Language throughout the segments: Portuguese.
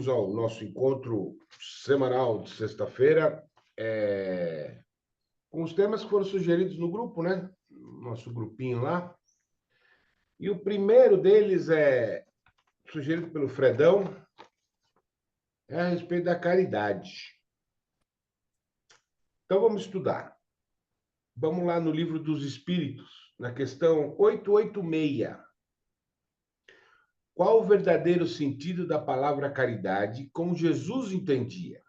vamos ao nosso encontro semanal de sexta-feira, com os temas que foram sugeridos no grupo, né? Nosso grupinho lá. E o primeiro deles é sugerido pelo Fredão, é a respeito da caridade. Então vamos estudar. Vamos lá no Livro dos Espíritos, na questão 886. Qual o verdadeiro sentido da palavra caridade, como Jesus entendia?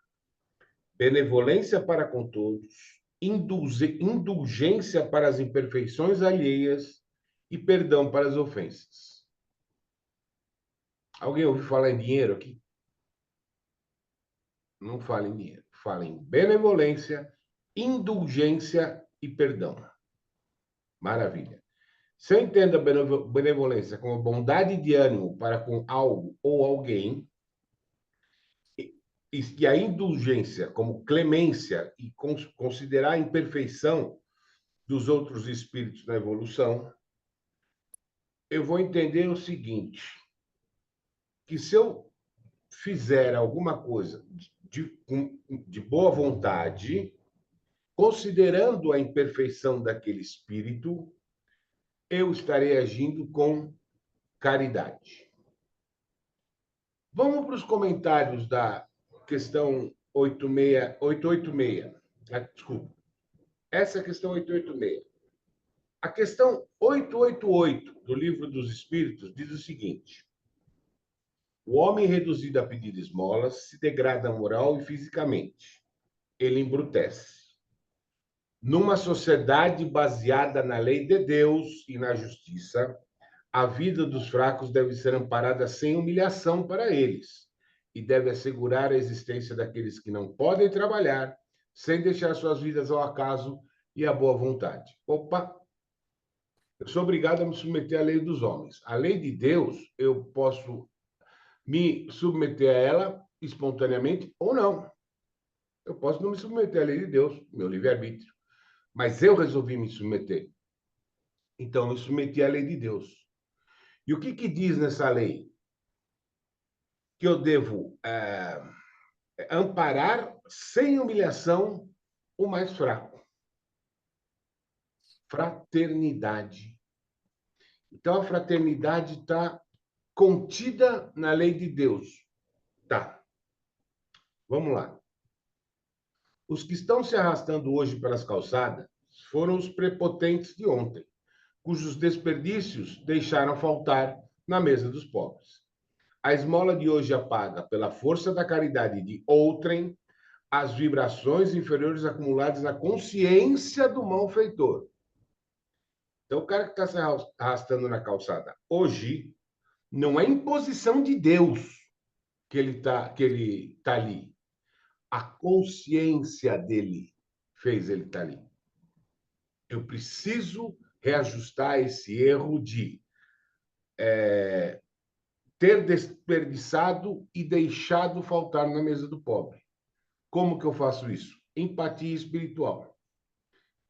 Benevolência para com todos, indulgência para as imperfeições alheias e perdão para as ofensas. Alguém ouviu falar em dinheiro aqui? Não fala em dinheiro. Fala em benevolência, indulgência e perdão. Maravilha. Se eu entendo a benevolência como bondade de ânimo para com algo ou alguém, e a indulgência como clemência e considerar a imperfeição dos outros espíritos na evolução, eu vou entender o seguinte, que se eu fizer alguma coisa de boa vontade, considerando a imperfeição daquele espírito, eu estarei agindo com caridade. Vamos para os comentários da questão 886. Desculpa. Essa é a questão 886. A questão 888 do Livro dos Espíritos diz o seguinte: o homem reduzido a pedir esmolas se degrada moral e fisicamente. Ele embrutece. Numa sociedade baseada na lei de Deus e na justiça, a vida dos fracos deve ser amparada sem humilhação para eles e deve assegurar a existência daqueles que não podem trabalhar, sem deixar suas vidas ao acaso e à boa vontade. Opa! Eu sou obrigado a me submeter à lei dos homens. A lei de Deus, eu posso me submeter a ela espontaneamente ou não. Eu posso não me submeter à lei de Deus, meu livre-arbítrio. Mas eu resolvi me submeter. Então, eu me submeti à lei de Deus. E o que diz nessa lei? Que eu devo amparar sem humilhação o mais fraco. Fraternidade. Então, a fraternidade está contida na lei de Deus. Tá. Vamos lá. Os que estão se arrastando hoje pelas calçadas foram os prepotentes de ontem, cujos desperdícios deixaram faltar na mesa dos pobres. A esmola de hoje apaga, pela força da caridade de outrem, as vibrações inferiores acumuladas na consciência do malfeitor. Então, o cara que está se arrastando na calçada hoje, não é imposição de Deus que ele tá ali. A consciência dele fez ele estar ali. Eu preciso reajustar esse erro de ter desperdiçado e deixado faltar na mesa do pobre. Como que eu faço isso? Empatia espiritual.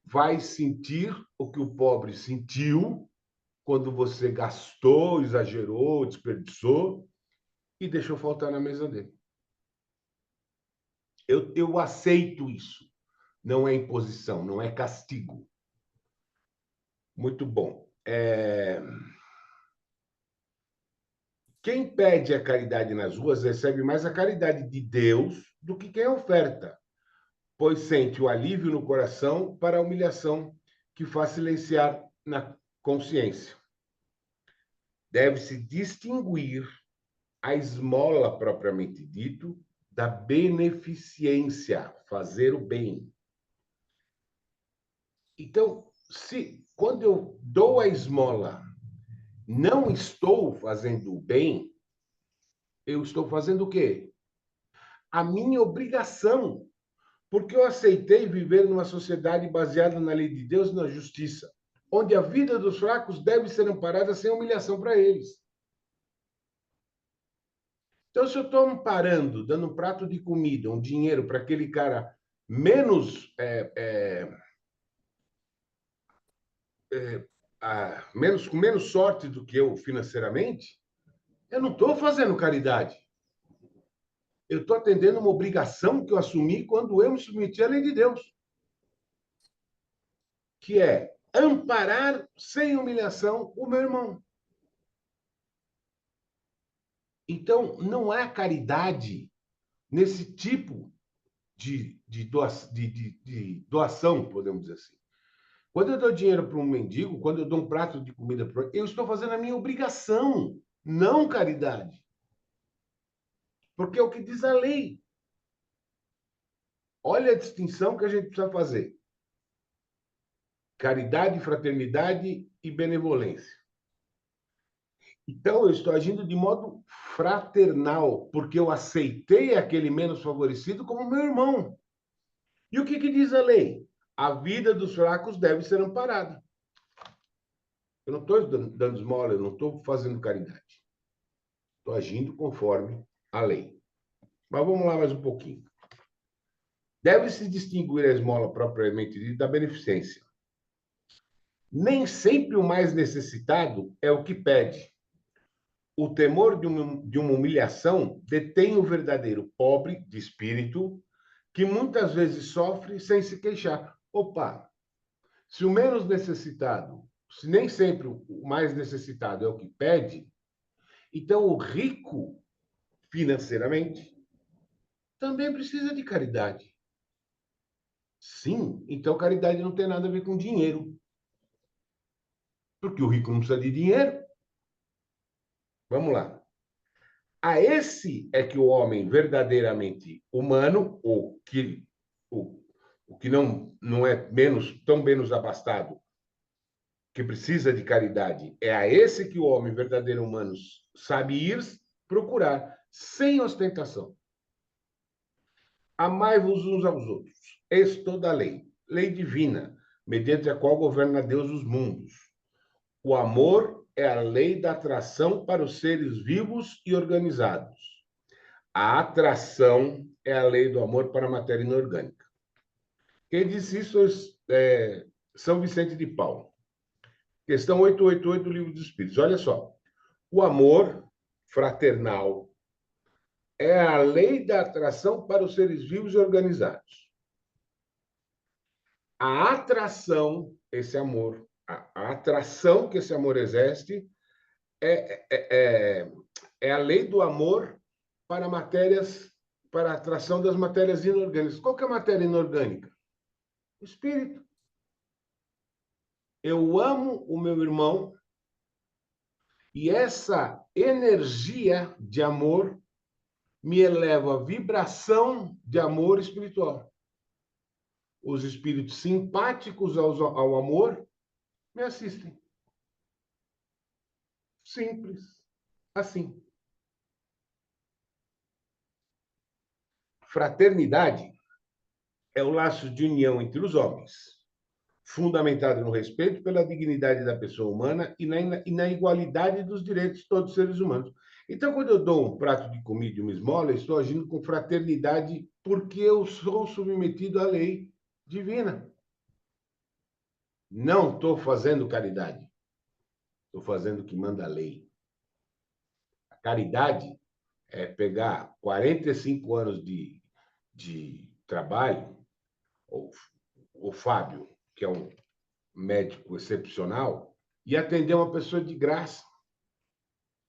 Vai sentir o que o pobre sentiu quando você gastou, exagerou, desperdiçou e deixou faltar na mesa dele. Eu aceito isso. Não é imposição, não é castigo. Muito bom. Quem pede a caridade nas ruas recebe mais a caridade de Deus do que quem oferta, pois sente o alívio no coração para a humilhação que faz silenciar na consciência. Deve-se distinguir a esmola propriamente dito da beneficência, fazer o bem. Então, quando eu dou a esmola, não estou fazendo o bem, eu estou fazendo o quê? A minha obrigação, porque eu aceitei viver numa sociedade baseada na lei de Deus e na justiça, onde a vida dos fracos deve ser amparada sem humilhação para eles. Então, se eu estou amparando, dando um prato de comida, um dinheiro para aquele cara menos, com menos sorte do que eu financeiramente, eu não estou fazendo caridade. Eu estou atendendo uma obrigação que eu assumi quando eu me submeti à lei de Deus, que é amparar sem humilhação o meu irmão. Então, não há caridade nesse tipo de doação, podemos dizer assim. Quando eu dou dinheiro para um mendigo, quando eu dou um prato de comida para eu estou fazendo a minha obrigação, não caridade. Porque é o que diz a lei. Olha a distinção que a gente precisa fazer. Caridade, fraternidade e benevolência. Então, eu estou agindo de modo fraternal, porque eu aceitei aquele menos favorecido como meu irmão. E o que diz a lei? A vida dos fracos deve ser amparada. Eu não estou dando esmola, eu não estou fazendo caridade. Estou agindo conforme a lei. Mas vamos lá mais um pouquinho. Deve-se distinguir a esmola propriamente dita da beneficência. Nem sempre o mais necessitado é o que pede. O temor de uma humilhação detém o verdadeiro pobre de espírito, que muitas vezes sofre sem se queixar. Opa, se o menos necessitado, se nem sempre o mais necessitado é o que pede, então o rico financeiramente também precisa de caridade. Sim, então caridade não tem nada a ver com dinheiro. Porque o rico não precisa de dinheiro. Vamos lá. A esse é que o homem verdadeiramente humano, o que não é tão menos abastado, que precisa de caridade, é a esse que o homem verdadeiro humano sabe ir procurar, sem ostentação. Amai-vos uns aos outros. Eis toda a lei, lei divina, mediante a qual governa Deus os mundos. O amor é a lei da atração para os seres vivos e organizados. A atração é a lei do amor para a matéria inorgânica. Quem disse isso é São Vicente de Paulo. Questão 888 do Livro dos Espíritos. Olha só. O amor fraternal é a lei da atração para os seres vivos e organizados. A atração, esse amor, a atração que esse amor exerce é a lei do amor para matérias, para a atração das matérias inorgânicas. Qual que é a matéria inorgânica? O espírito. Eu amo o meu irmão e essa energia de amor me eleva a vibração de amor espiritual. Os espíritos simpáticos ao amor me assistem. Simples. Assim. Fraternidade é o laço de união entre os homens, fundamentado no respeito pela dignidade da pessoa humana e na igualdade dos direitos de todos os seres humanos. Então, quando eu dou um prato de comida e uma esmola, eu estou agindo com fraternidade porque eu sou submetido à lei divina. Não estou fazendo caridade. Estou fazendo o que manda a lei. A caridade é pegar 45 anos de trabalho, o Fábio, que é um médico excepcional, e atender uma pessoa de graça.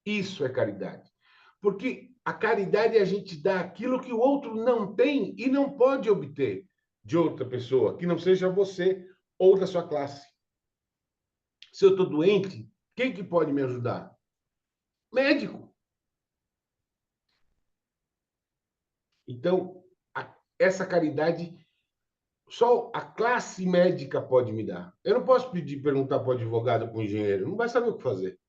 Isso é caridade. Porque a caridade é a gente dar aquilo que o outro não tem e não pode obter de outra pessoa, que não seja você ou da sua classe. Se eu estou doente, quem que pode me ajudar? Médico. Então, essa caridade só a classe médica pode me dar. Eu não posso perguntar para o advogado, para o engenheiro, não vai saber o que fazer.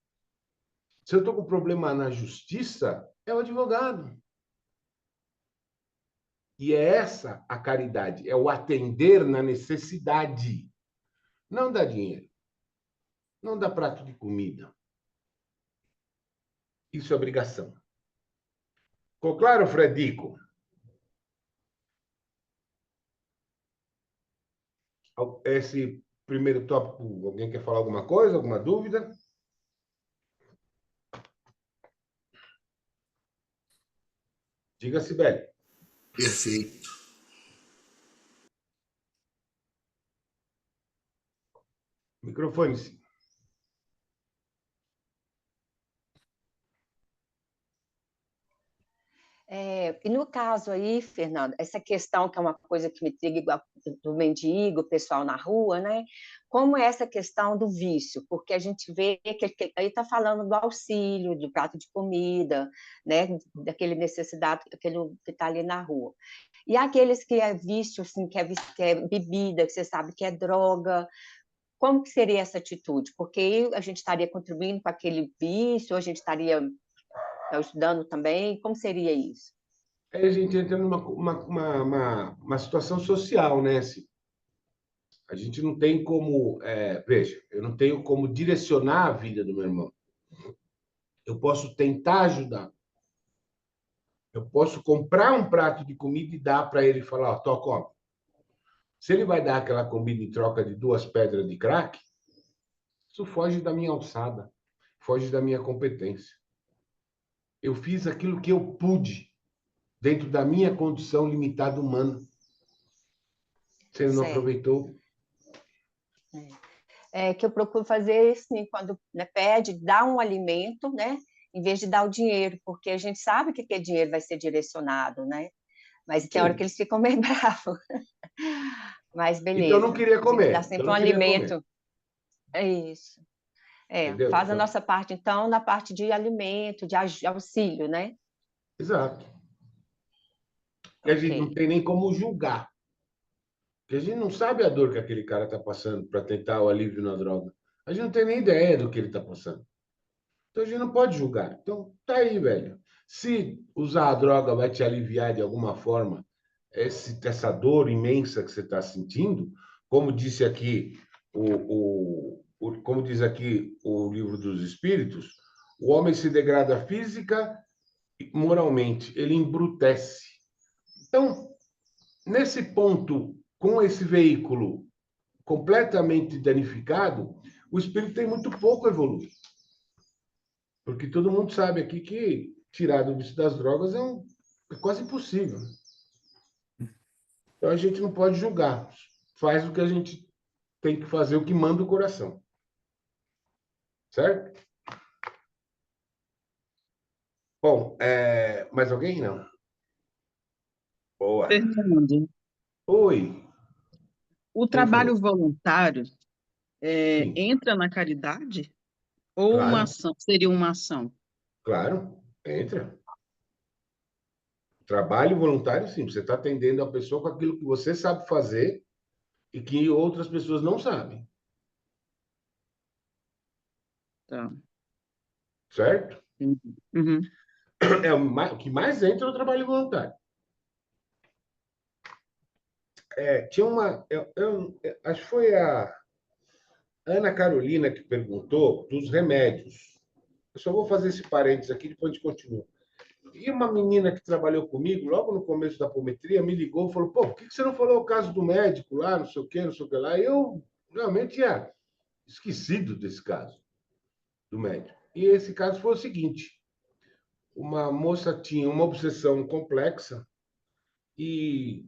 Se eu estou com problema na justiça, é o advogado. E é essa a caridade, é o atender na necessidade. Não dá dinheiro, não dá prato de comida. Isso é obrigação. Ficou claro, Fredico? Esse primeiro tópico, alguém quer falar alguma coisa, alguma dúvida? Diga, Sibeli. Perfeito. Microfone, sim. E no caso aí, Fernando, essa questão que é uma coisa que me intriga, igual do mendigo, o pessoal na rua, né? Como é essa questão do vício? Porque a gente vê que aí está falando do auxílio, do prato de comida, né? Daquele necessidade, aquele que está ali na rua. E aqueles que é vício, assim, que é bebida, que você sabe que é droga, como que seria essa atitude? Porque aí a gente estaria contribuindo para aquele vício, ou a gente estaria ajudando também, como seria isso? Aí a gente entra numa situação social, né? Assim, a gente não tem como. Veja, eu não tenho como direcionar a vida do meu irmão. Eu posso tentar ajudar. Eu posso comprar um prato de comida e dar para ele e falar: ó, tô, come. Se ele vai dar aquela comida em troca de 2 pedras de crack, isso foge da minha alçada, foge da minha competência. Eu fiz aquilo que eu pude, dentro da minha condição limitada humana. Se ele não Certo. aproveitou. Que eu procuro fazer assim, quando, né, pede, dar um alimento, né, em vez de dar o dinheiro, porque a gente sabe que aquele dinheiro vai ser direcionado, né? Mas tem hora que Sim. eles ficam meio bravos. Mas Então eu não beleza, queria a gente dá comer. Então sempre eu um não queria comer. alimento. É isso. Entendeu? Faz a Então, nossa parte, então, na parte de alimento, de auxílio, né? exato. E a Ok. gente não tem nem como julgar. Porque a gente não sabe a dor que aquele cara está passando para tentar o alívio na droga. A gente não tem nem ideia do que ele está passando. Então a gente não pode julgar. Então tá aí, velho. Se usar a droga vai te aliviar de alguma forma essa dor imensa que você está sentindo, como disse aqui como diz aqui o livro dos Espíritos, o homem se degrada física e moralmente, ele embrutece. Então, nesse ponto, com esse veículo completamente danificado, o espírito tem muito pouco a evoluir. Porque todo mundo sabe aqui que tirar do vício das drogas é quase impossível. Então a gente não pode julgar. Faz o que a gente tem que fazer, o que manda o coração. Certo? Bom, mais alguém? Não. Boa. Fernando, Oi. o Quem falou? trabalho voluntário Sim, entra na caridade? Ou uma claro, ação? Seria uma ação? claro. Entra. Trabalho voluntário, sim. Você está atendendo a pessoa com aquilo que você sabe fazer e que outras pessoas não sabem. Tá. Certo? Uhum. O que mais entra é o trabalho voluntário. Tinha uma. Acho que foi a Ana Carolina que perguntou dos remédios. Eu só vou fazer esse parênteses aqui, depois a gente continua. E uma menina que trabalhou comigo, logo no começo da apometria, me ligou e falou: pô, por que você não falou o caso do médico lá, não sei o quê, não sei o que lá? E eu realmente tinha esquecido desse caso, do médico. E esse caso foi o seguinte: uma moça tinha uma obsessão complexa e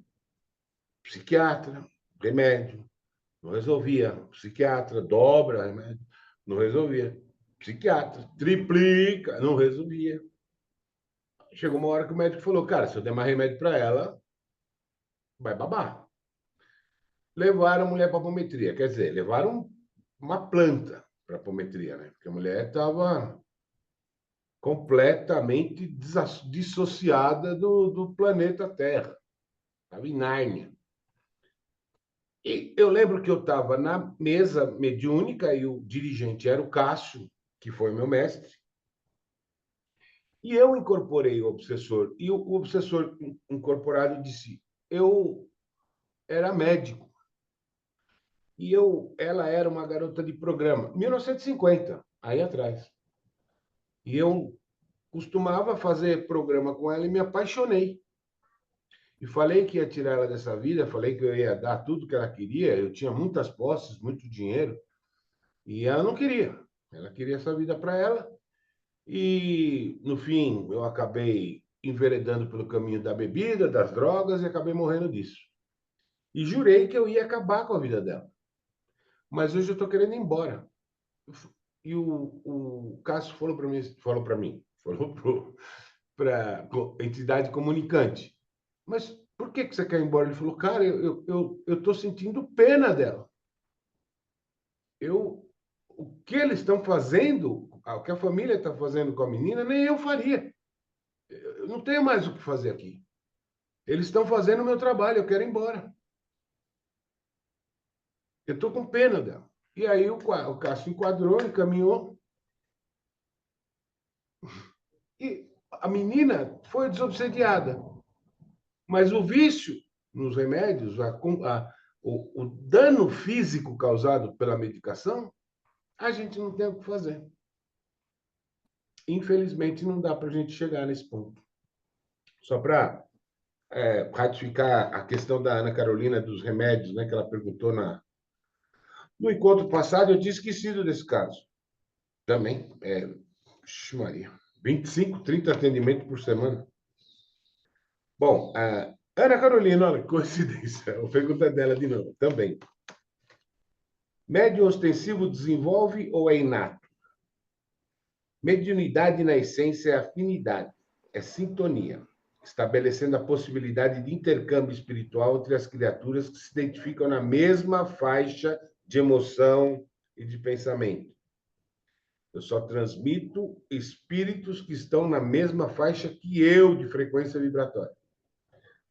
psiquiatra, remédio, não resolvia. Psiquiatra, dobra remédio, não resolvia. Psiquiatra, triplica, não resolvia. Chegou uma hora que o médico falou: cara, se eu der mais remédio para ela, vai babar. Levaram a mulher para apometria. Quer dizer, levaram uma planta para apometria, né? Porque a mulher estava completamente dissociada do planeta Terra. Estava em Nárnia. E eu lembro que eu estava na mesa mediúnica e o dirigente era o Cássio, que foi meu mestre. E eu incorporei o obsessor. E o obsessor incorporado disse: eu era médico. E ela era uma garota de programa. 1950, aí atrás. E eu costumava fazer programa com ela e me apaixonei. E falei que ia tirar ela dessa vida, falei que eu ia dar tudo que ela queria. Eu tinha muitas posses, muito dinheiro. E ela não queria. Ela queria essa vida para ela. E, no fim, eu acabei enveredando pelo caminho da bebida, das drogas, e acabei morrendo disso. E jurei que eu ia acabar com a vida dela. Mas hoje eu estou querendo ir embora. E o Cássio falou para a entidade comunicante. Mas por que você quer ir embora? Ele falou, cara, eu estou sentindo pena dela. O que eles estão fazendo, o que a família está fazendo com a menina, nem eu faria. Eu não tenho mais o que fazer aqui. Eles estão fazendo o meu trabalho, eu quero ir embora. Eu estou com pena dela. E aí o Cássio enquadrou, encaminhou. E a menina foi desobsediada. Mas o vício nos remédios, o dano físico causado pela medicação, a gente não tem o que fazer. Infelizmente, não dá para a gente chegar nesse ponto. Só para ratificar a questão da Ana Carolina dos remédios, né, que ela perguntou no encontro passado, eu tinha esquecido desse caso. Também, Maria, 25, 30 atendimentos por semana. Bom, Ana Carolina, olha, coincidência, a pergunta dela de novo, também. Médium ostensivo desenvolve ou é inato? Mediunidade, na essência, é afinidade, é sintonia, estabelecendo a possibilidade de intercâmbio espiritual entre as criaturas que se identificam na mesma faixa de emoção e de pensamento. Eu só transmito espíritos que estão na mesma faixa que eu de frequência vibratória.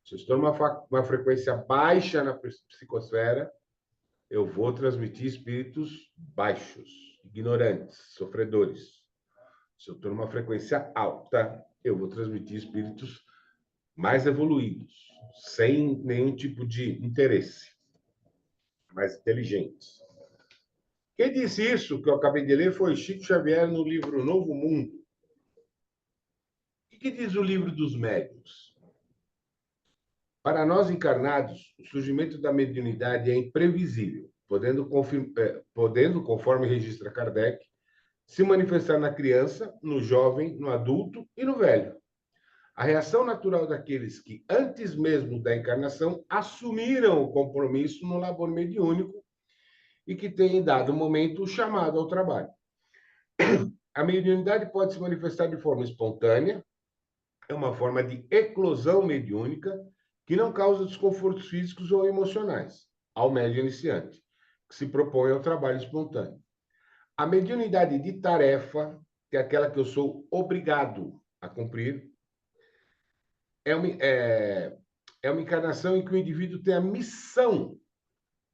Se eu estou numa frequência baixa na psicosfera, eu vou transmitir espíritos baixos, ignorantes, sofredores. Se eu estou numa frequência alta, eu vou transmitir espíritos mais evoluídos, sem nenhum tipo de interesse, mais inteligentes. Quem disse isso, que eu acabei de ler, foi Chico Xavier no livro Novo Mundo. O que diz o livro dos médiuns? Para nós encarnados, o surgimento da mediunidade é imprevisível, podendo, conforme registra Kardec, se manifestar na criança, no jovem, no adulto e no velho. A reação natural daqueles que, antes mesmo da encarnação, assumiram o compromisso no labor mediúnico e que têm, em dado momento, o chamado ao trabalho. A mediunidade pode se manifestar de forma espontânea, é uma forma de eclosão mediúnica que não causa desconfortos físicos ou emocionais ao médium iniciante, que se propõe ao trabalho espontâneo. A mediunidade de tarefa, que é aquela que eu sou obrigado a cumprir, é uma encarnação em que o indivíduo tem a missão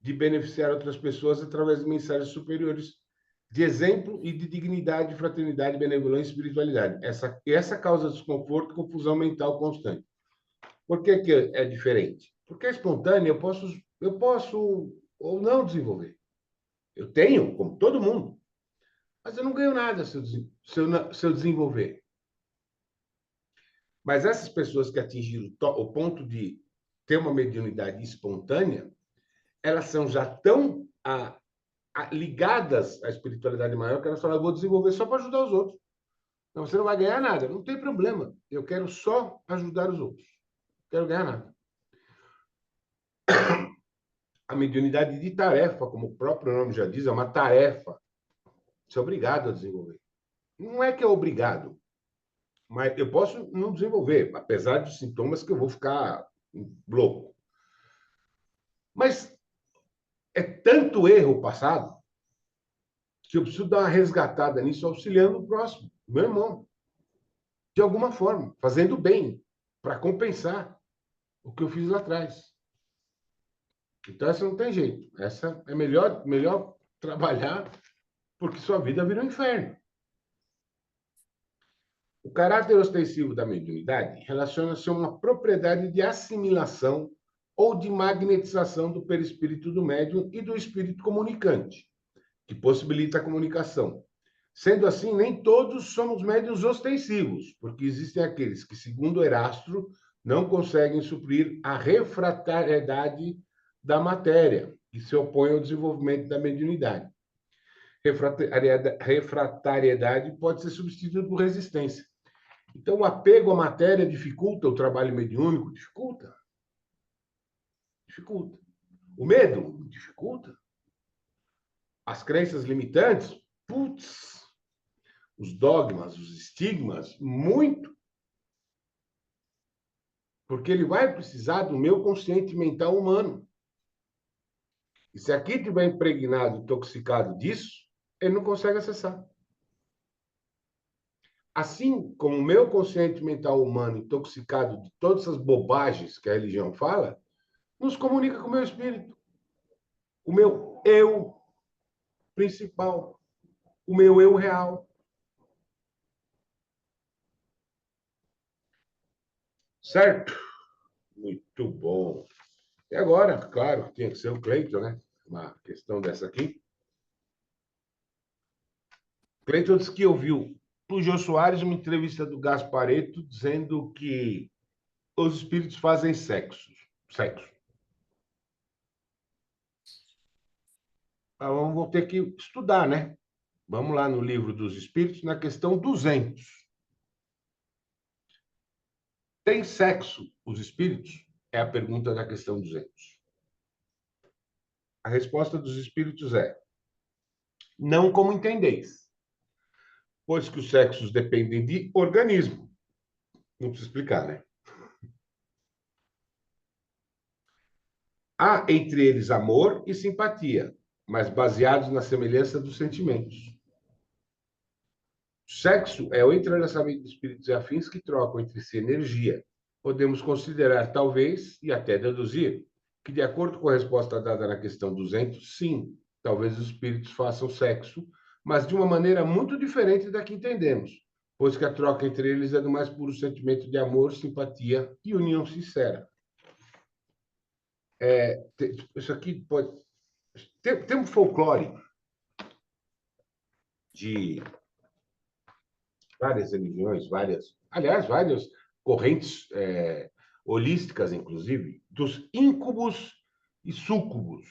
de beneficiar outras pessoas através de mensagens superiores de exemplo e de dignidade, fraternidade, benevolência e espiritualidade. Essa causa desconforto e confusão mental constante. Por que é diferente? Porque é espontânea, eu posso ou não desenvolver. Eu tenho, como todo mundo, mas eu não ganho nada se eu desenvolver. Mas essas pessoas que atingiram o ponto de ter uma mediunidade espontânea, elas são já tão ligadas à espiritualidade maior que elas falam, eu vou desenvolver só para ajudar os outros. Não, você não vai ganhar nada, não tem problema. Eu quero só ajudar os outros. Não quero ganhar nada. A mediunidade de tarefa, como o próprio nome já diz, é uma tarefa. Você é obrigado a desenvolver. Não é que é obrigado, mas eu posso não desenvolver, apesar dos sintomas que eu vou ficar louco. Mas é tanto erro passado que eu preciso dar uma resgatada nisso, auxiliando o próximo, meu irmão, de alguma forma, fazendo bem, para compensar o que eu fiz lá atrás. Então, essa não tem jeito. Essa é melhor trabalhar, porque sua vida vira um inferno. O caráter ostensivo da mediunidade relaciona-se a uma propriedade de assimilação ou de magnetização do perispírito do médium e do espírito comunicante, que possibilita a comunicação. Sendo assim, nem todos somos médiuns ostensivos, porque existem aqueles que, segundo Erastro, não conseguem suprir a refratariedade da matéria e se opõem ao desenvolvimento da mediunidade. Refratariedade pode ser substituída por resistência. Então, o apego à matéria dificulta o trabalho mediúnico? Dificulta. Dificulta. O medo? Dificulta. As crenças limitantes? Putz. Os dogmas, os estigmas? Muito. Porque ele vai precisar do meu consciente mental humano. E se aqui estiver impregnado, intoxicado disso, ele não consegue acessar. Assim como o meu consciente mental humano intoxicado de todas essas bobagens que a religião fala, nos comunica com o meu espírito, o meu eu principal, o meu eu real. Certo? Muito bom. E agora, claro, tinha que ser o Cleiton, né? Uma questão dessa aqui. Cleiton disse que ouviu do Jô Soares uma entrevista do Gaspareto dizendo que os espíritos fazem sexo. Sexo. Vamos ter que estudar, né? Vamos lá no livro dos Espíritos, na questão 200. Tem sexo os espíritos? É a pergunta da questão 200. A resposta dos espíritos é: não como entendeis, pois que os sexos dependem de organismo. Não precisa explicar, né? Há entre eles amor e simpatia, mas baseados na semelhança dos sentimentos. Sexo é o entrelaçamento de espíritos afins que trocam entre si energia. Podemos considerar, talvez, e até deduzir, que, de acordo com a resposta dada na questão 200, sim, talvez os espíritos façam sexo, mas de uma maneira muito diferente da que entendemos, pois que a troca entre eles é do mais puro sentimento de amor, simpatia e união sincera. Isso aqui pode... Tem um folclore de várias religiões, várias correntes holísticas, inclusive, dos íncubos e súcubos.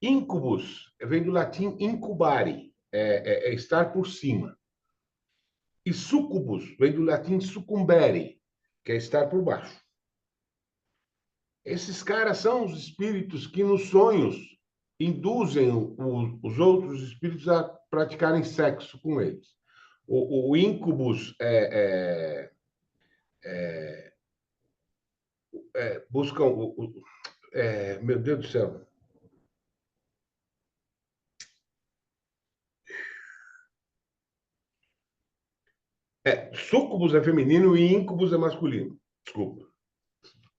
Íncubus vem do latim incubare, é estar por cima. E súcubus vem do latim sucumbere, que é estar por baixo. Esses caras são os espíritos que, nos sonhos, induzem os outros espíritos a praticarem sexo com eles. O íncubus buscam... meu Deus do céu. Súcubus é feminino e íncubus é masculino. Desculpa.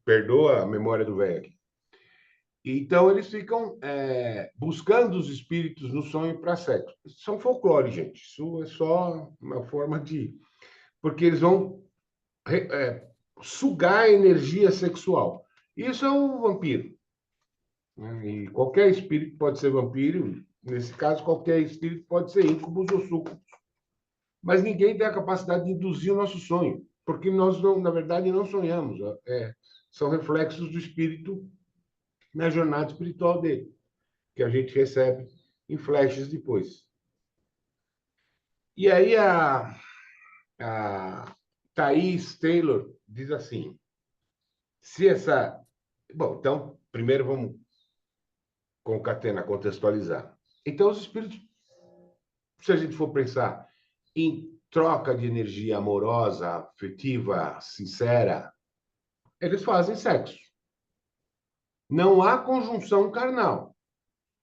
Perdoa a memória do velho aqui. Então, eles ficam buscando os espíritos no sonho para sexo. Isso são folclore, gente. Isso é só uma forma de... Porque eles vão sugar a energia sexual. Isso é um vampiro. Né? E qualquer espírito pode ser vampiro. Nesse caso, qualquer espírito pode ser íncubus ou súcubus. Mas ninguém tem a capacidade de induzir o nosso sonho, porque nós, não, na verdade, não sonhamos. São reflexos do espírito na jornada espiritual dele, que a gente recebe em flashes depois. E aí a Thaís Taylor diz assim, se essa... Bom, então, primeiro vamos concatenar, contextualizar. Então, os espíritos, se a gente for pensar em troca de energia amorosa, afetiva, sincera, eles fazem sexo. Não há conjunção carnal,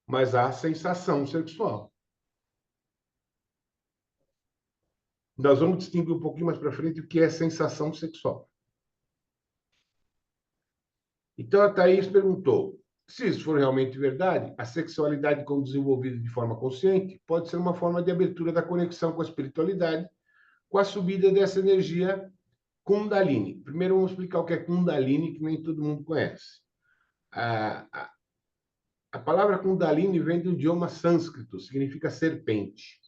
mas há sensação sexual. Nós vamos distinguir um pouquinho mais para frente o que é sensação sexual. Então, a Thaís perguntou, se isso for realmente verdade, a sexualidade, quando desenvolvida de forma consciente, pode ser uma forma de abertura da conexão com a espiritualidade, com a subida dessa energia Kundalini. Primeiro, vamos explicar o que é Kundalini, que nem todo mundo conhece. A palavra Kundalini vem do idioma sânscrito, significa serpente.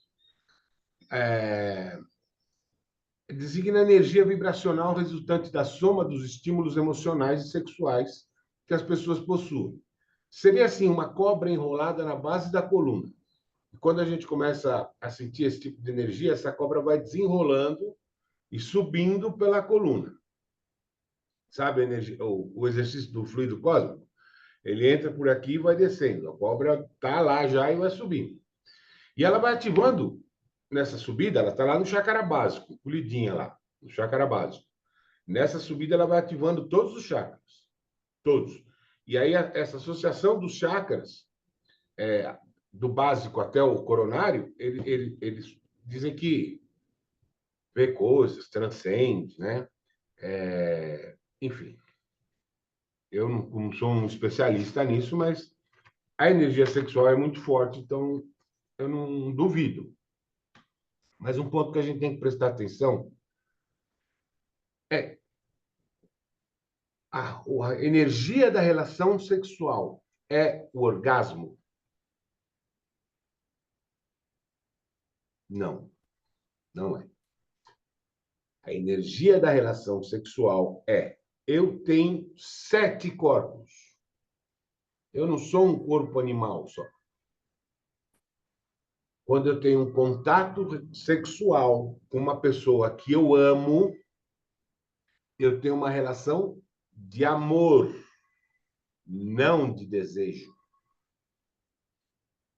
Designa a energia vibracional resultante da soma dos estímulos emocionais e sexuais que as pessoas possuem. Seria assim, uma cobra enrolada na base da coluna. E quando a gente começa a sentir esse tipo de energia, essa cobra vai desenrolando e subindo pela coluna. Sabe a energia, o exercício do fluido cósmico? Ele entra por aqui e vai descendo. A cobra está lá já e vai subindo. E ela vai ativando nessa subida, ela está lá no chakra básico, polidinha lá, no chakra básico. Nessa subida, ela vai ativando todos os chakras. Todos. E aí, essa associação dos chakras, do básico até o coronário, eles dizem que vê coisas, transcende, né? Enfim, eu não sou um especialista nisso, mas a energia sexual é muito forte, então eu não duvido. Mas um ponto que a gente tem que prestar atenção é a energia da relação sexual é o orgasmo? Não, não é. A energia da relação sexual é: eu tenho 7 corpos. Eu não sou um corpo animal só. Quando eu tenho um contato sexual com uma pessoa que eu amo, eu tenho uma relação de amor, não de desejo.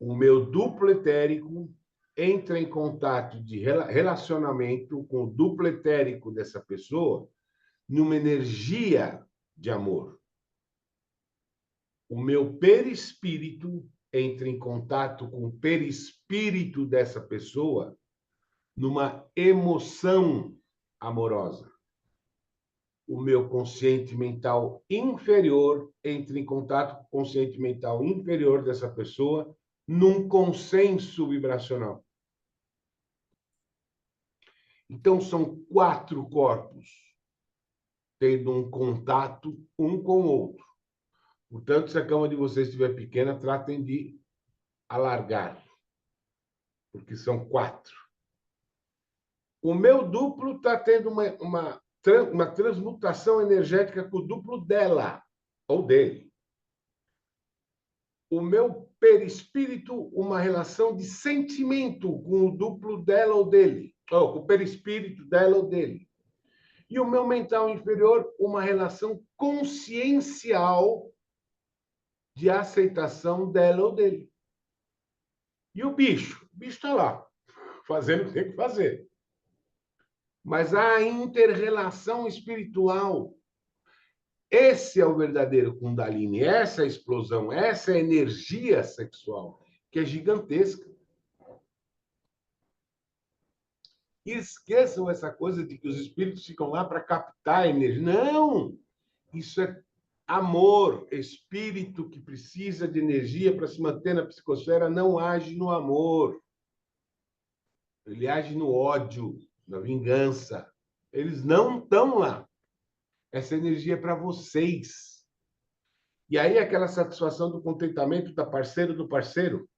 O meu duplo etérico entra em contato de relacionamento com o duplo etérico dessa pessoa numa energia de amor. O meu perispírito entra em contato com o perispírito dessa pessoa numa emoção amorosa. O meu consciente mental inferior entra em contato com o consciente mental inferior dessa pessoa num consenso vibracional. Então, são 4 corpos tendo um contato um com o outro. Portanto, se a cama de vocês estiver pequena, tratem de alargar, porque são 4. O meu duplo está tendo uma transmutação energética com o duplo dela, ou dele. O meu perispírito, uma relação de sentimento com o duplo dela ou dele, ou com o perispírito dela ou dele. E o meu mental inferior, uma relação consciencial de aceitação dela ou dele. E o bicho está lá, fazendo o que tem que fazer. Mas a inter-relação espiritual, esse é o verdadeiro Kundalini, essa é a explosão, essa é a energia sexual, que é gigantesca. E esqueçam essa coisa de que os espíritos ficam lá para captar a energia. Não! Isso é amor. Espírito que precisa de energia para se manter na psicosfera não age no amor. Ele age no ódio, na vingança. Eles não estão lá. Essa energia é para vocês. E aí aquela satisfação do contentamento da parceira do parceiro,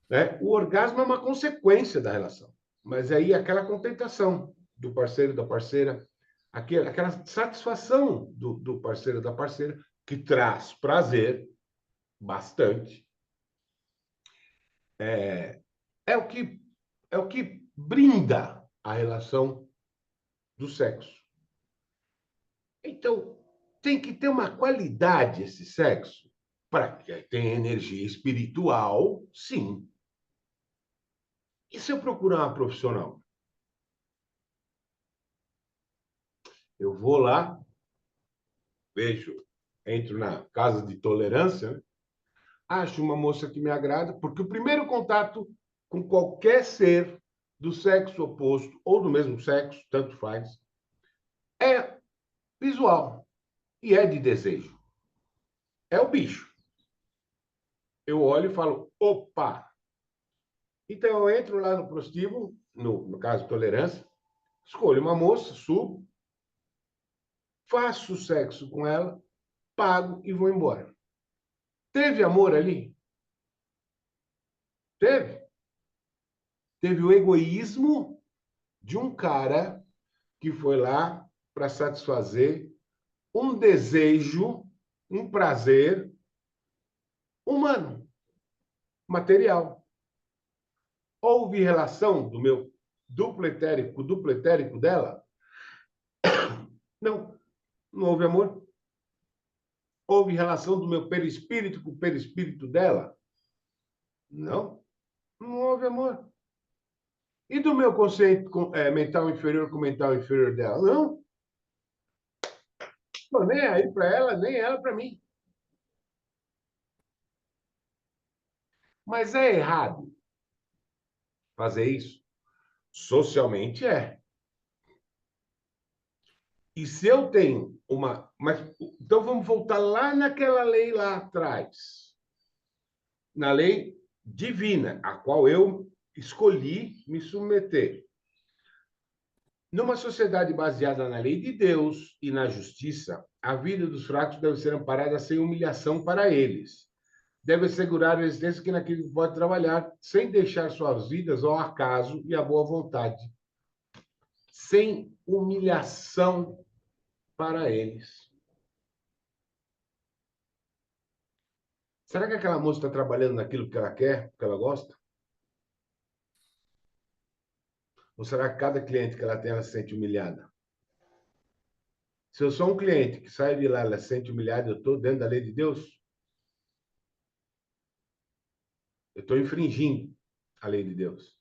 né? O orgasmo é uma consequência da relação. Mas aí aquela contentação do parceiro da parceira, aquela satisfação do parceiro da parceira, que traz prazer, bastante, é o que brinda a relação do sexo. Então, tem que ter uma qualidade esse sexo, para que tenha energia espiritual, sim. E se eu procurar uma profissional? Eu vou lá, vejo, entro na casa de tolerância, né? Acho uma moça que me agrada, porque o primeiro contato com qualquer ser do sexo oposto ou do mesmo sexo, tanto faz, é visual e é de desejo. É o bicho. Eu olho e falo, opa! Então eu entro lá no prostíbulo, no caso tolerância, escolho uma moça, subo, faço sexo com ela, pago e vou embora. Teve amor ali? Teve. Teve o egoísmo de um cara que foi lá para satisfazer um desejo, um prazer humano, material. Houve relação do meu duplo etérico dela? Não, não houve amor. Houve relação do meu perispírito com o perispírito dela? Não, não houve amor. E do meu conceito mental inferior com o mental inferior dela? Não. Estou nem aí para ela, nem ela para mim. Mas é errado fazer isso? Socialmente é. E se eu tenho uma. Mas, então vamos voltar lá naquela lei lá atrás. Na lei divina, a qual eu escolhi me submeter. Numa sociedade baseada na lei de Deus e na justiça, a vida dos fracos deve ser amparada sem humilhação para eles. Deve assegurar a existência que naquilo que pode trabalhar, sem deixar suas vidas ao acaso e à boa vontade. Sem humilhação para eles. Será que aquela moça está trabalhando naquilo que ela quer, que ela gosta? Ou será que cada cliente que ela tem, ela se sente humilhada? Se eu sou um cliente que sai de lá, ela se sente humilhada, eu estou dentro da lei de Deus? Eu estou infringindo a lei de Deus.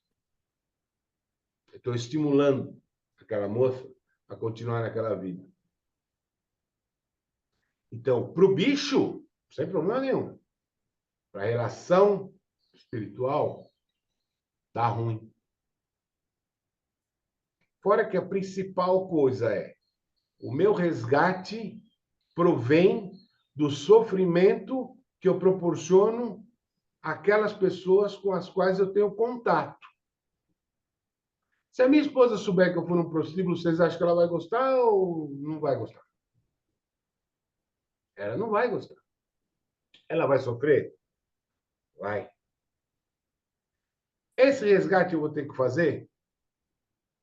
Eu estou estimulando aquela moça a continuar naquela vida. Então, para o bicho, sem problema nenhum. Para a relação espiritual, dá ruim. Fora que a principal coisa é o meu resgate provém do sofrimento que eu proporciono àquelas pessoas com as quais eu tenho contato. Se a minha esposa souber que eu fui num prostíbulo, vocês acham que ela vai gostar ou não vai gostar? Ela não vai gostar. Ela vai sofrer? Vai. Esse resgate eu vou ter que fazer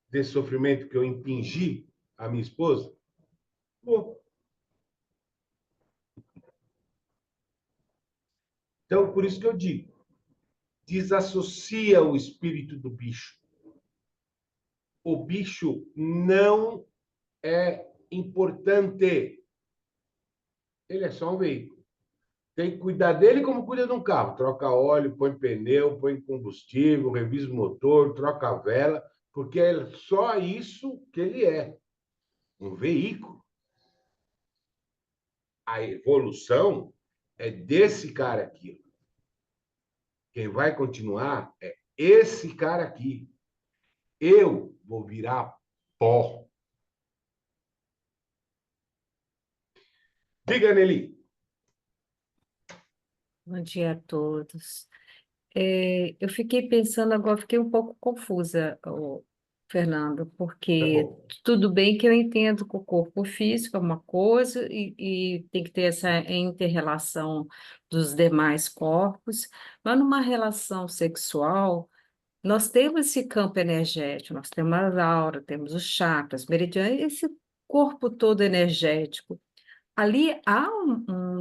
desse sofrimento que eu impingi à minha esposa? Vou. Então, por isso que eu digo, desassocia o espírito do bicho. O bicho não é importante. Ele é só um veículo. Tem que cuidar dele como cuida de um carro. Troca óleo, põe pneu, põe combustível, revisa o motor, troca a vela, porque é só isso que ele é. Um veículo. A evolução é desse cara aqui. Quem vai continuar é esse cara aqui. Eu vou virar pó. Diga, Nelly. Bom dia a todos. Eu fiquei pensando agora, fiquei um pouco confusa, Fernando, Tá porque bom. tudo bem que eu entendo que o corpo físico é uma coisa e tem que ter essa inter-relação dos demais corpos, mas numa relação sexual, nós temos esse campo energético, nós temos a aura, temos os chakras, meridianos, esse corpo todo energético. Ali há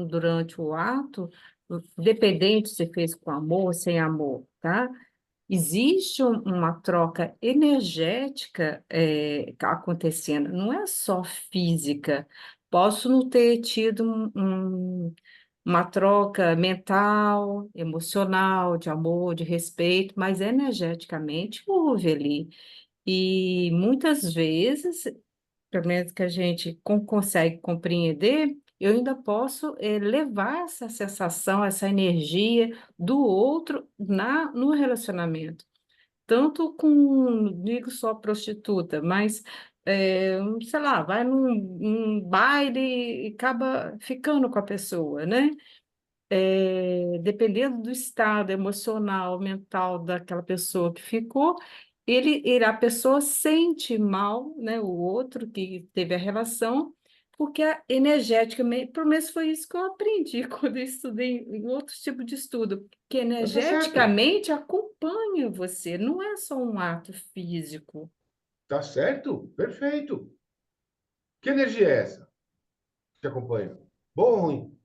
durante o ato, independente se fez com amor ou sem amor, tá? Existe uma troca energética acontecendo, não é só física. Posso não ter tido uma troca mental, emocional, de amor, de respeito, mas energeticamente houve ali. E muitas vezes pelo menos que a gente consegue compreender, eu ainda posso levar essa sensação, essa energia do outro no relacionamento. Tanto com, não digo só prostituta, mas, sei lá, vai num baile e acaba ficando com a pessoa, né? Dependendo do estado emocional, mental daquela pessoa que ficou, a pessoa sente mal, né, o outro que teve a relação, porque energeticamente, pelo menos foi isso que eu aprendi quando eu estudei em outros tipos de estudo, que Mas tá certo. energeticamente acompanha você, não é só um ato físico. Tá certo? Perfeito. Que energia é essa que te acompanha? Boa ou ruim?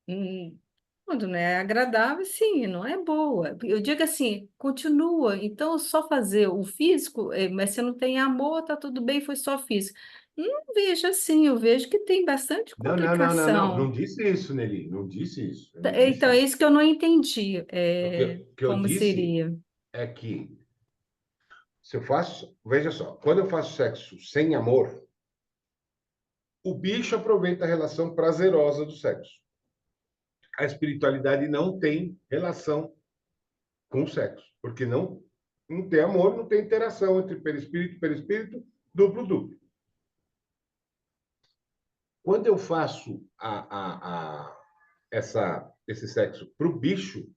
Hum, Quando não é agradável, sim, não é boa. Eu digo assim, continua. Então, só fazer o físico, mas você não tem amor, tá tudo bem, foi só físico. Não vejo assim, eu vejo que tem bastante Não, não, não, não, não. Não complicação. disse isso, Nelly. Não disse isso. Eu não disse Então, é isso. isso que eu não entendi, O que eu como disse seria. é que se eu faço, veja só, quando eu faço sexo sem amor, o bicho aproveita a relação prazerosa do sexo. A espiritualidade não tem relação com o sexo, porque não tem amor, não tem interação entre perispírito, duplo, duplo. Quando eu faço esse sexo para o bicho,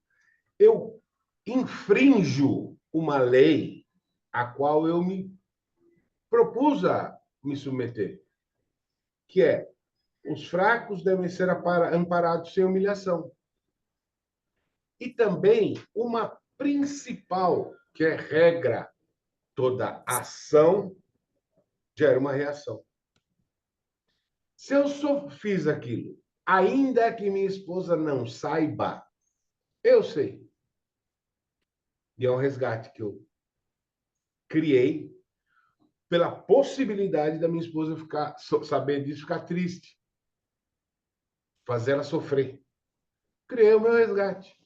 eu infrinjo uma lei a qual eu me propus a me submeter, que é os fracos devem ser amparados sem humilhação. E também uma principal, que é regra, toda ação gera uma reação. Se eu só fiz aquilo, ainda que minha esposa não saiba, eu sei. E é um resgate que eu criei pela possibilidade da minha esposa saber disso, ficar triste, fazer ela sofrer. Criei o meu resgate.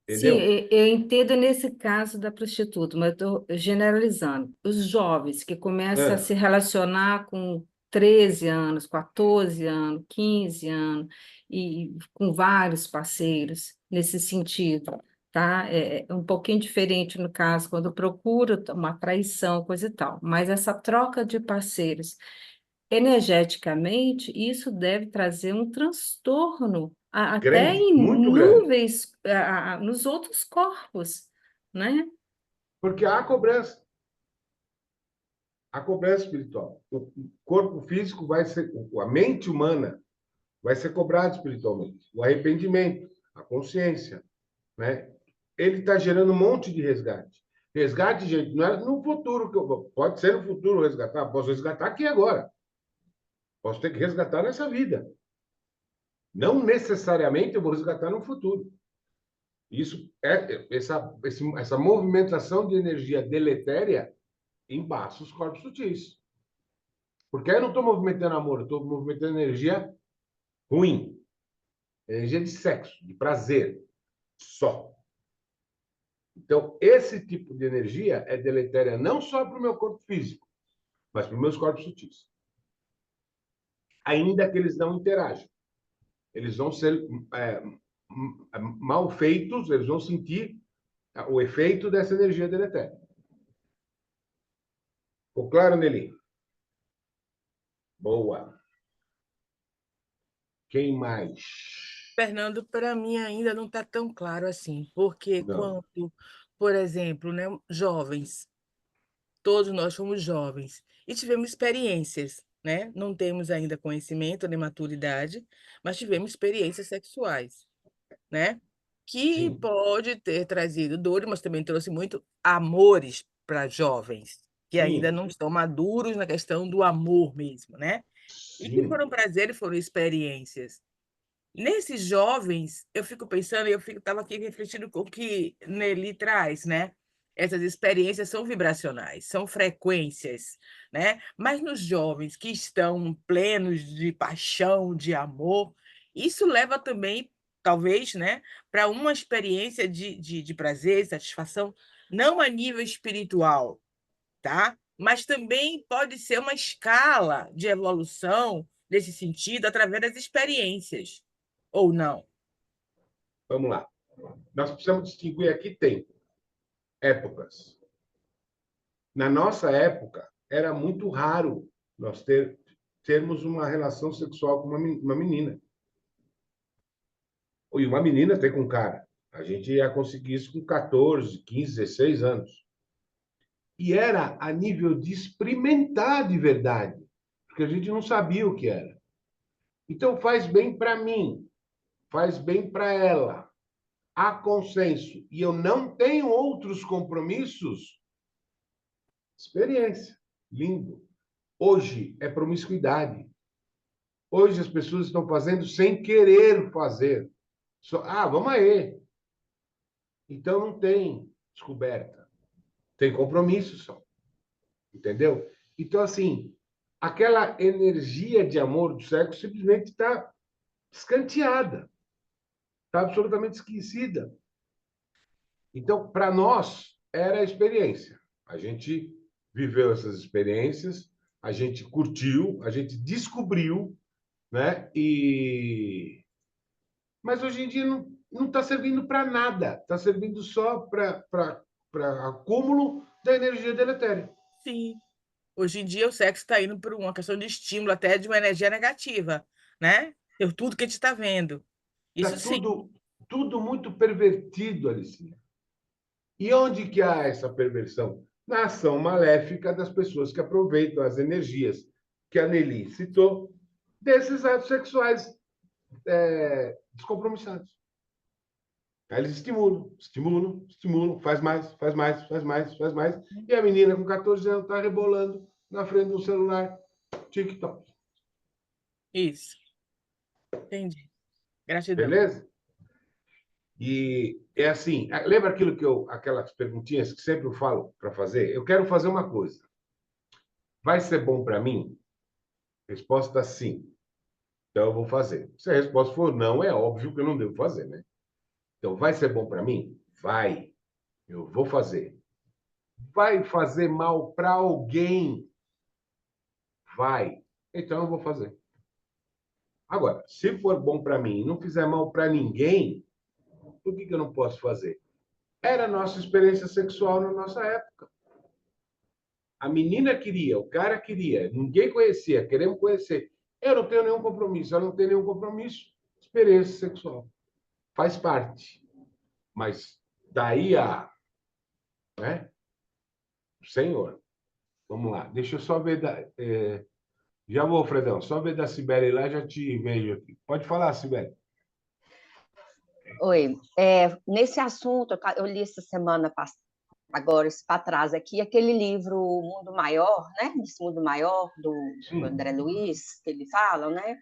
Sim, Entendeu? eu entendo nesse caso da prostituta, mas estou generalizando. Os jovens que começam a É, se relacionar com 13 anos, 14 anos, 15 anos, e com vários parceiros nesse sentido, tá? É um pouquinho diferente no caso, quando procura uma traição, coisa e tal. Mas essa troca de parceiros energeticamente, isso deve trazer um transtorno, até grande, em muito grande. nuvens, nos outros corpos, né? Porque há cobrança. A cobrança espiritual. O corpo físico vai ser, a mente humana vai ser cobrado espiritualmente. O arrependimento, a consciência, né? Ele está gerando um monte de resgate. Resgate, gente, não é no futuro que pode ser no futuro resgatar, posso resgatar aqui agora. Posso ter que resgatar nessa vida. Não necessariamente eu vou resgatar no futuro. Isso é essa movimentação de energia deletéria embaça os corpos sutis. Porque aí eu não estou movimentando amor, eu estou movimentando energia ruim, energia de sexo, de prazer, só. Então, esse tipo de energia é deletéria não só para o meu corpo físico, mas para os meus corpos sutis. Ainda que eles não interajam. Eles vão ser mal feitos, eles vão sentir o efeito dessa energia deletéria. Ficou claro, Nelly? Boa. Quem mais? Fernando, para mim ainda não está tão claro assim, porque Não. quando, por exemplo, né, jovens, todos nós fomos jovens e tivemos experiências, né? Não temos ainda conhecimento nem maturidade, mas tivemos experiências sexuais, né? Que Sim. pode ter trazido dores, mas também trouxe muito amores para jovens que ainda Sim. não estão maduros na questão do amor mesmo, né? E que Sim. foram prazeres, foram experiências. Nesses jovens, eu fico pensando, estava aqui refletindo com o que Nelly traz, né? Essas experiências são vibracionais, são frequências, né? Mas nos jovens que estão plenos de paixão, de amor, isso leva também, talvez, né, para uma experiência de prazer, satisfação, não a nível espiritual, tá? Mas também pode ser uma escala de evolução nesse sentido através das experiências. Ou não? Vamos lá. Nós precisamos distinguir aqui tempo, épocas. Na nossa época, era muito raro nós termos uma relação sexual com uma menina. E uma menina ter com um cara. A gente ia conseguir isso com 14, 15, 16 anos. E era a nível de experimentar de verdade, porque a gente não sabia o que era. Então faz bem para mim, faz bem para ela. Há consenso. E eu não tenho outros compromissos. Experiência. Lindo. Hoje é promiscuidade. Hoje as pessoas estão fazendo sem querer fazer. Vamos aí. Então não tem descoberta. Tem compromisso só. Entendeu? Então, assim, aquela energia de amor do sexo simplesmente está escanteada. Está absolutamente esquecida. Então, para nós, era a experiência. A gente viveu essas experiências, a gente curtiu, a gente descobriu, né? Mas hoje em dia não está servindo para nada. Está servindo só para acúmulo da energia deletéria. Sim. Hoje em dia o sexo está indo por uma questão de estímulo, até de uma energia negativa, né? Eu tudo que a gente está vendo. Está Isso sim. tudo muito pervertido, Alicinha. E onde que há essa perversão? Na ação maléfica das pessoas que aproveitam as energias que a Nelly citou desses atos sexuais descompromissados. Aí eles estimulam, faz mais, faz mais, faz mais, faz mais. E a menina com 14 anos está rebolando na frente do celular, TikTok. Isso. Entendi. Gratidão. Beleza? E é assim, lembra aquelas perguntinhas que sempre eu falo para fazer? Eu quero fazer uma coisa. Vai ser bom para mim? Resposta sim. Então eu vou fazer. Se a resposta for não, é óbvio que eu não devo fazer, né? Então, vai ser bom para mim? Vai. Eu vou fazer. Vai fazer mal para alguém? Vai. Então eu vou fazer. Agora, se for bom para mim e não fizer mal para ninguém, por que eu não posso fazer? Era a nossa experiência sexual na nossa época. A menina queria, o cara queria, ninguém conhecia, queremos conhecer. Eu não tenho nenhum compromisso, eu não tenho nenhum compromisso. Experiência sexual. Faz parte. Mas daí né? Senhor, vamos lá. Deixa eu só ver. Já vou, Fredão. Só ver da Cibele lá, já te vejo aqui. Pode falar, Cibele. Oi, nesse assunto, eu li essa semana agora para trás aqui, aquele livro O Mundo Maior, né? Esse Mundo Maior do André Luiz, que ele fala, né?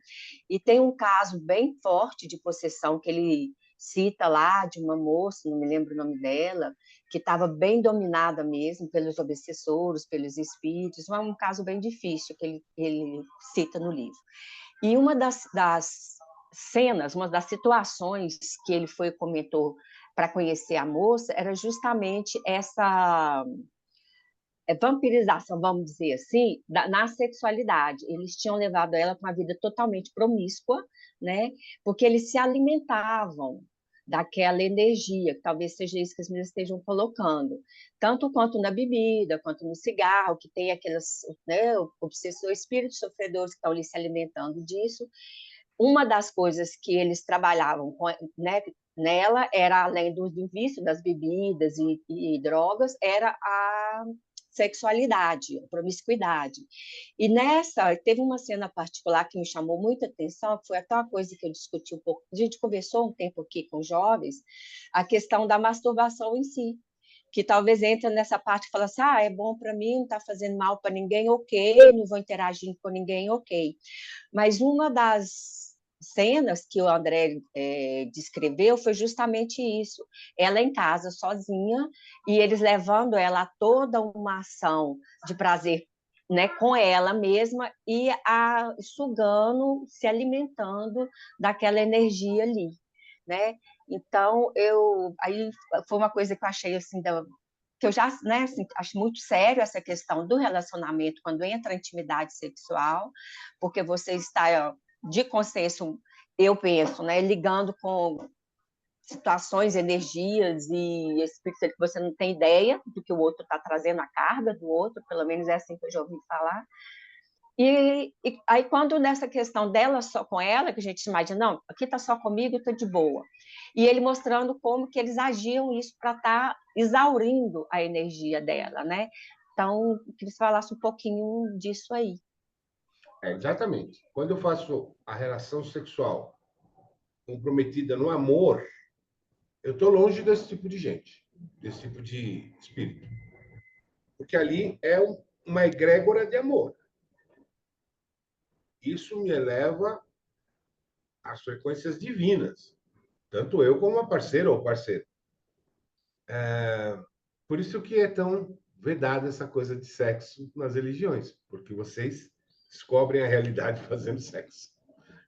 E tem um caso bem forte de possessão que ele cita lá de uma moça, não me lembro o nome dela, que estava bem dominada mesmo pelos obsessores, pelos espíritos, mas um caso bem difícil que ele cita no livro. E uma das cenas, uma das situações que ele comentou para conhecer a moça era justamente essa vampirização, vamos dizer assim, na sexualidade. Eles tinham levado ela para uma vida totalmente promíscua, né? Porque eles se alimentavam daquela energia, que talvez seja isso que as meninas estejam colocando, tanto quanto na bebida, quanto no cigarro, que tem aqueles, né, obsessores, espíritos sofredores que estão ali se alimentando disso. Uma das coisas que eles trabalhavam né, nela era, além do vício das bebidas e drogas, era a sexualidade, a promiscuidade. E teve uma cena particular que me chamou muita atenção, que foi até uma coisa que eu discuti um pouco, a gente conversou um tempo aqui com jovens, a questão da masturbação em si, que talvez entra nessa parte e fala assim, é bom para mim, não está fazendo mal para ninguém, ok, não vou interagir com ninguém, ok. Mas uma das cenas que o André descreveu foi justamente isso. Ela em casa, sozinha, e eles levando ela a toda uma ação de prazer, né, com ela mesma e sugando, se alimentando daquela energia ali, né? Então, aí foi uma coisa que eu achei assim, que eu já, né, assim, acho muito sério essa questão do relacionamento quando entra a intimidade sexual, porque você está de consenso, eu penso, né, ligando com situações, energias e espíritos que você não tem ideia do que o outro está trazendo, a carga do outro, pelo menos é assim que eu já ouvi falar. E aí, quando nessa questão dela só com ela, que a gente imagina, não, aqui está só comigo, está de boa. E ele mostrando como que eles agiam isso para estar exaurindo a energia dela, né? Então, que eles falassem um pouquinho disso aí. Exatamente. Quando eu faço a relação sexual comprometida no amor, eu estou longe desse tipo de gente, desse tipo de espírito. Porque ali é uma egrégora de amor. isso me eleva às frequências divinas, tanto eu como uma parceira ou parceiro. Por isso que é tão vedada essa coisa de sexo nas religiões, porque vocês descobrem a realidade fazendo sexo,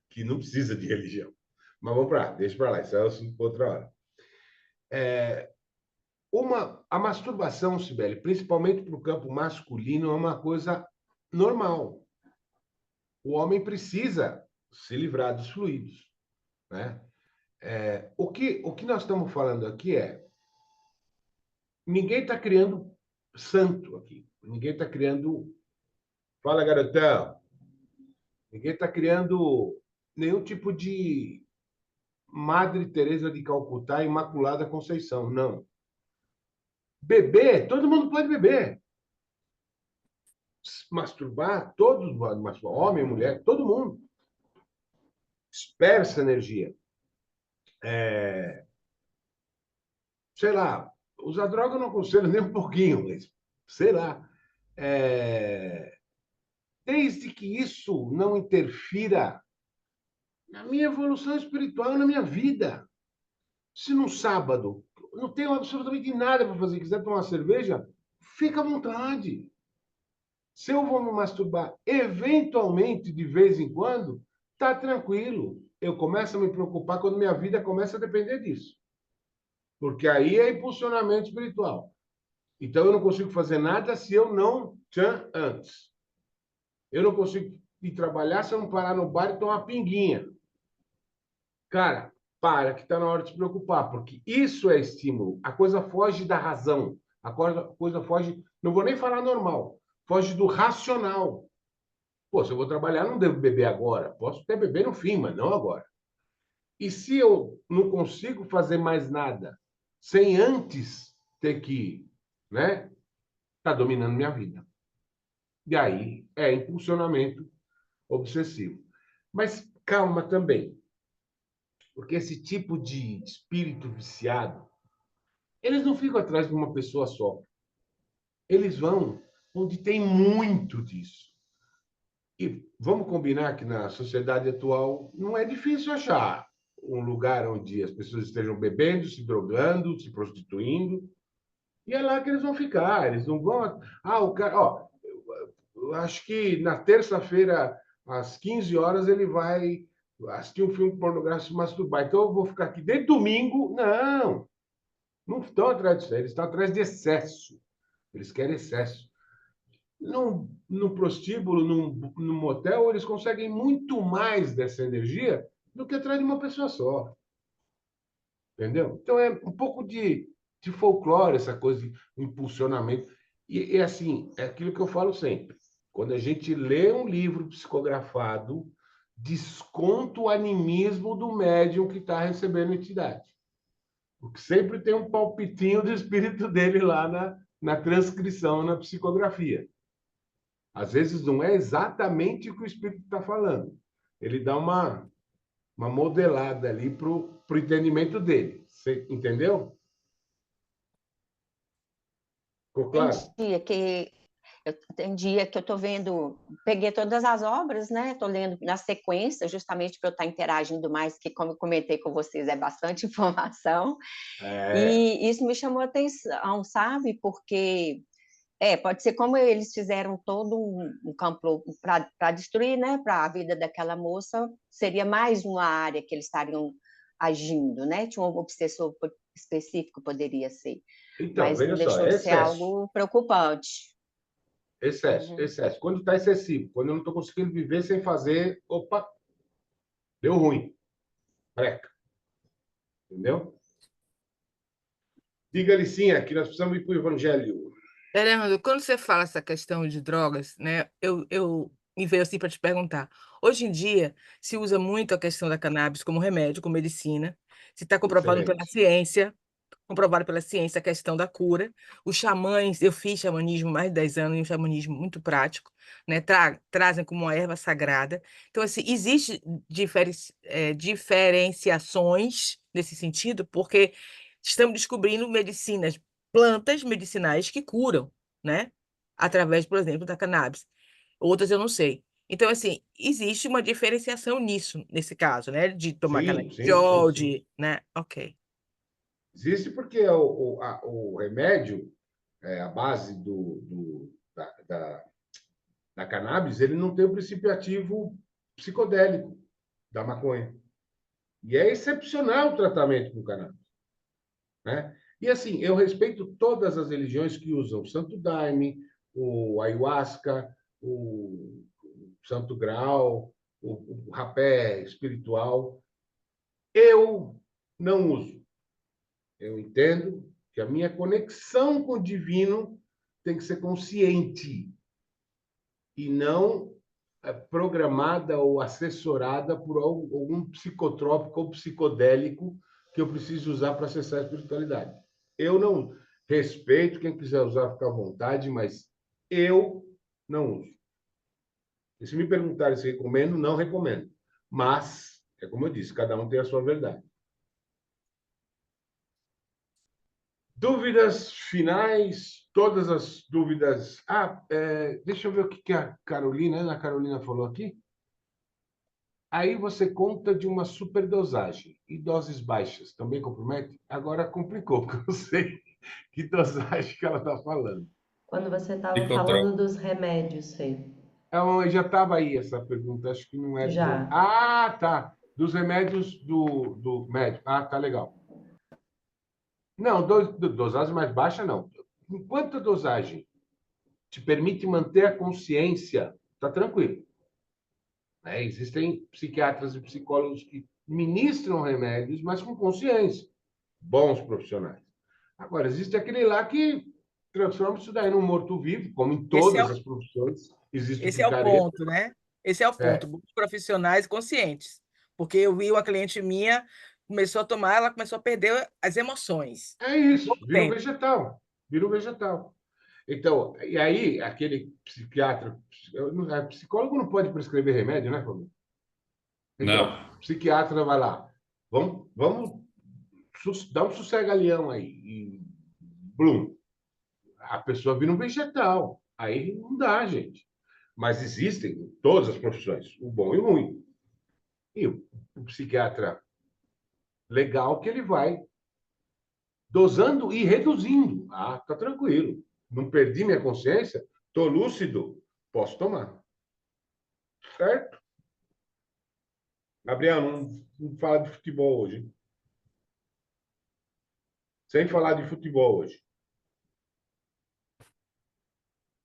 que não precisa de religião. Mas vamos para lá, deixa para lá, isso é assunto para outra hora. A masturbação, Cibele, principalmente para o campo masculino, é uma coisa normal. O homem precisa se livrar dos fluidos, né? O que nós estamos falando aqui ninguém está criando santo aqui. Ninguém está criando... Fala, garotão. Ninguém está criando nenhum tipo de Madre Teresa de Calcutá, Imaculada Conceição, não. Beber, todo mundo pode beber. Masturbar, todos podem masturbar. Homem, mulher, todo mundo. Dispersa energia. Sei lá, usar droga eu não aconselho nem um pouquinho, mas sei lá. Desde que isso não interfira na minha evolução espiritual, na minha vida. Se no sábado não tenho absolutamente nada para fazer, quiser tomar uma cerveja, fica à vontade. Se eu vou me masturbar eventualmente, de vez em quando, tá tranquilo. Eu começo a me preocupar quando minha vida começa a depender disso. Porque aí é impulsionamento espiritual. Então, eu não consigo fazer nada se eu não tchan antes. Eu não consigo ir trabalhar se eu não parar no bar e tomar uma pinguinha. Cara, que está na hora de se preocupar, porque isso é estímulo. A coisa foge da razão. A coisa foge, não vou nem falar normal, foge do racional. Pô, se eu vou trabalhar, não devo beber agora. Posso até beber no fim, mas não agora. E se eu não consigo fazer mais nada sem antes ter que, né, tá dominando minha vida. E aí é impulsionamento obsessivo. Mas calma também. Porque esse tipo de espírito viciado, eles não ficam atrás de uma pessoa só. Eles vão onde tem muito disso. E vamos combinar que na sociedade atual não é difícil achar um lugar onde as pessoas estejam bebendo, se drogando, se prostituindo. E é lá que eles vão ficar. Eles não vão... o cara... eu acho que na terça-feira, às 15 horas, ele vai assistir um filme pornográfico e se masturbar. Então, eu vou ficar aqui desde domingo. Não! Não estão atrás disso. Eles estão atrás de excesso. Eles querem excesso. No prostíbulo, num motel, eles conseguem muito mais dessa energia do que atrás de uma pessoa só. Entendeu? Então, é um pouco de folclore, essa coisa de impulsionamento. E assim, é aquilo que eu falo sempre. Quando a gente lê um livro psicografado, desconta o animismo do médium que está recebendo a entidade. Porque sempre tem um palpitinho do espírito dele lá na transcrição, na psicografia. Às vezes não é exatamente o que o espírito está falando. Ele dá uma modelada ali para o entendimento dele. Você entendeu? Ficou claro? Tem dia que eu estou vendo, peguei todas as obras, né? Estou lendo na sequência, justamente para eu estar interagindo mais, que, como eu comentei com vocês, é bastante informação. E isso me chamou a atenção, sabe? Porque pode ser como eles fizeram todo um campo para destruir, né? Para a vida daquela moça, seria mais uma área que eles estariam agindo, né? Tinha um obsessor específico, poderia ser. Então, Mas veja não só, deixou é de ser excesso. algo preocupante. Excesso. Quando está excessivo, quando eu não estou conseguindo viver sem fazer, opa, deu ruim. Breca. Entendeu? Diga, Alicinha, que nós precisamos ir para o Evangelho. Fernando, quando você fala essa questão de drogas, né, eu me veio assim para te perguntar. Hoje em dia, se usa muito a questão da cannabis como remédio, como medicina. Se está Excelente. comprovado pela ciência a questão da cura. Os xamãs, eu fiz xamanismo mais de 10 anos, e um xamanismo muito prático, né, trazem como uma erva sagrada. Então, assim, existe diferenciações nesse sentido, porque estamos descobrindo plantas medicinais que curam, né? Através, por exemplo, da cannabis. Outras eu não sei. Então, assim, existe uma diferenciação nisso, nesse caso, né? De tomar Sim, canabidiol, sim. né? Ok. Existe porque o remédio, a base da cannabis, ele não tem o princípio ativo psicodélico da maconha. E é excepcional o tratamento com cannabis, né? E assim, eu respeito todas as religiões que usam o Santo Daime, o ayahuasca, o Santo Graal, o rapé espiritual. Eu não uso. Eu entendo que a minha conexão com o divino tem que ser consciente e não programada ou assessorada por algum psicotrópico ou psicodélico que eu preciso usar para acessar a espiritualidade. Eu não respeito, quem quiser usar, fica à vontade, mas eu não uso. E se me perguntarem se recomendo, não recomendo. Mas, é como eu disse, cada um tem a sua verdade. Dúvidas finais, todas as dúvidas. Deixa eu ver o que a Carolina, Ana Carolina falou aqui. Aí você conta de uma superdosagem e doses baixas também compromete? Agora complicou, porque eu não sei que dosagem que ela está falando. Quando você estava Psicotrópico. falando dos remédios, Fê, Já estava aí essa pergunta, acho que não é já. tá. Dos remédios do médico. Ah, tá legal. Não, dosagem mais baixa, não. Enquanto a dosagem te permite manter a consciência, tá tranquilo. Né? Existem psiquiatras e psicólogos que ministram remédios, mas com consciência. Bons profissionais. Agora, existe aquele lá que transforma isso daí num morto-vivo, como em Esse é, todas as profissões. Existe o esse é o picareta. ponto, né? Esse é o ponto. É, Bons profissionais conscientes. Porque eu vi uma cliente minha, começou a tomar, ela começou a perder as emoções. é isso, Pouco vira um tempo. vegetal. Vira um vegetal. Então, e aí, aquele psiquiatra, psicólogo não pode prescrever remédio, né, Fabio? Então, Não. o psiquiatra vai lá, vamos dar um sossega-leão aí. E, blum, a pessoa vira um vegetal. Aí não dá, gente. Mas existem em todas as profissões, o bom e o ruim. E o psiquiatra legal que ele vai dosando e reduzindo. Ah, tá tranquilo. Não perdi minha consciência, tô lúcido, posso tomar. Certo? Gabriel, não fala de futebol hoje. Hein? Sem falar de futebol hoje.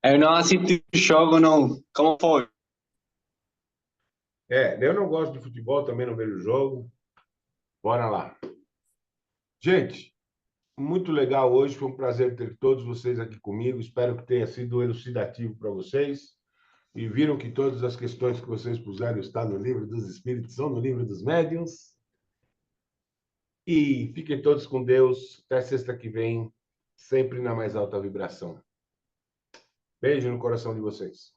Eu não assisto jogo, não. Como foi? Eu não gosto de futebol, também não vejo jogo. Bora lá. Gente, muito legal hoje. Foi um prazer ter todos vocês aqui comigo. Espero que tenha sido elucidativo para vocês. E viram que todas as questões que vocês puseram estão no livro dos Espíritos, são no livro dos Médiuns. E fiquem todos com Deus. Até sexta que vem, sempre na mais alta vibração. Beijo no coração de vocês.